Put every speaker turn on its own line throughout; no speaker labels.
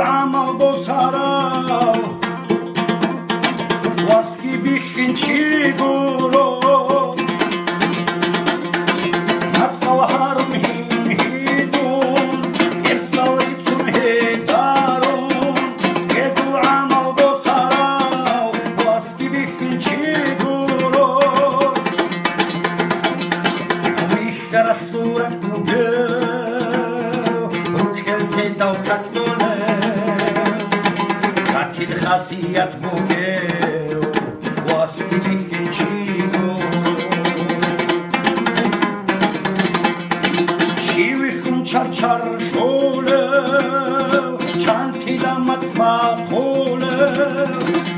عمل بسرا واسکی بیخین چی دورو نفسال هرم هیدون ارسال ایتون هیدارون گدو عمل بسرا واسکی بیخین چی دورو ویخ درختورک دوگه دل تکدونه قتیل خاصیت بوگه واستی بیخین چیگو چیوی خون چرچر خوله چندی دمت مقوله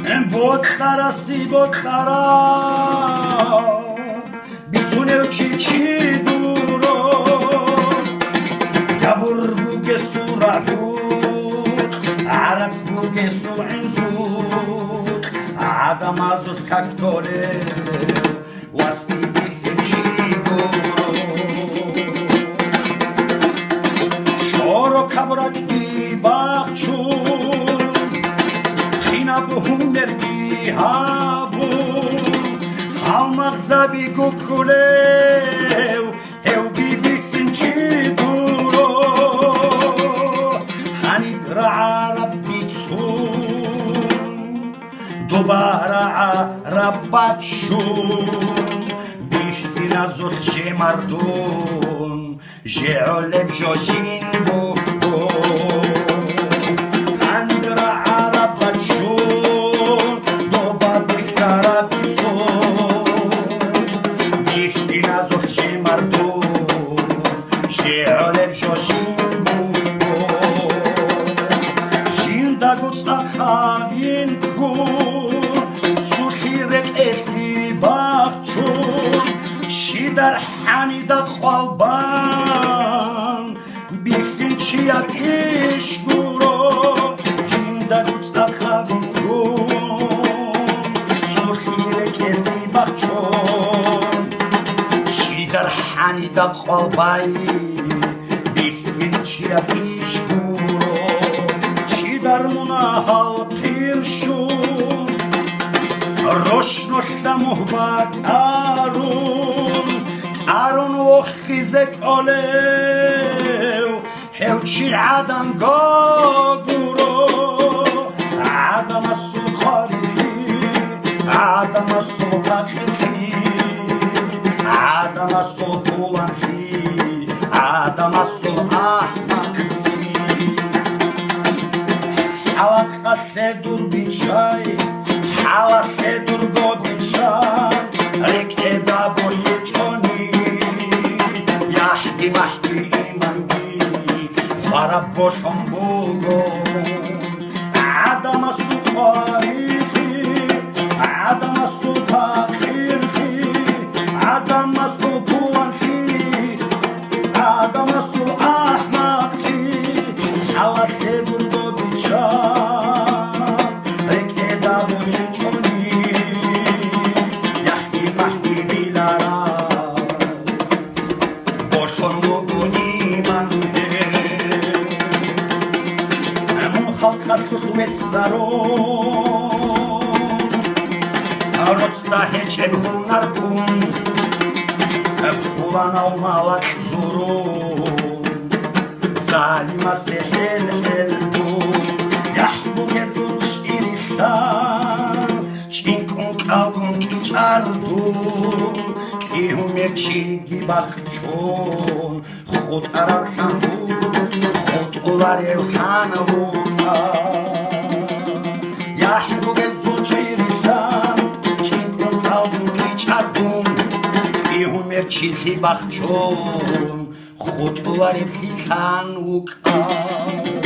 این بودخرا سی بودخرا بیتونه چی دورو گبر بوگه عرض بوگه سوعین زود عدم ازود ککدوله واستی بیخیم چیگو شورو کبرک بی بخشون خینا بهونر بی هابون همق زبی گکوله هیو بی بیخیم چیگو دوباره ربات شون بیخی نزد چه مردون جعلب جاجین بودون اندرا ربات شون دوباره بیختر بیتون بیخی نزد چه مردون جعلب جاجین بودون جین داگوت نخوابین چی در حنیدت خوالبان بیخین چی اب ایش گورو جینده دوست خوابین کن سرخیره کردی بخچون چی در حنیدت خوالبان بیخین چی اب ایش گورو چی در مناحل پیر شون روشن و محبت ارون و خیزک آلیو هوچی عدم گورو عدم السو خاریخی عدم السو قدخی عدم السو بولنخی عدم السو احمقی حلق خد دور بیچای حلقه درگو بیشان رکه دا بوی چونی یحدی محدی ایمندی فرب باشم بگم عدم سوخاریخی عدم سوخاریخی عدم سوخوانخی عدم سوخ احمقی حلقه درگو بیشان رکه دا بوی Rozdaje cię narkum Pulan almalak zorum Zalima se hel helbum Yahbu gezuş irihtan Çinkun kaldun ki çardum Ki humekçi gibakçun Khud ararhan Khud ular evhan Yahbu gezuş irihtan Çinkun kaldun ki çardum Ki humekçi gibakçun خود بواریم خیخان و کار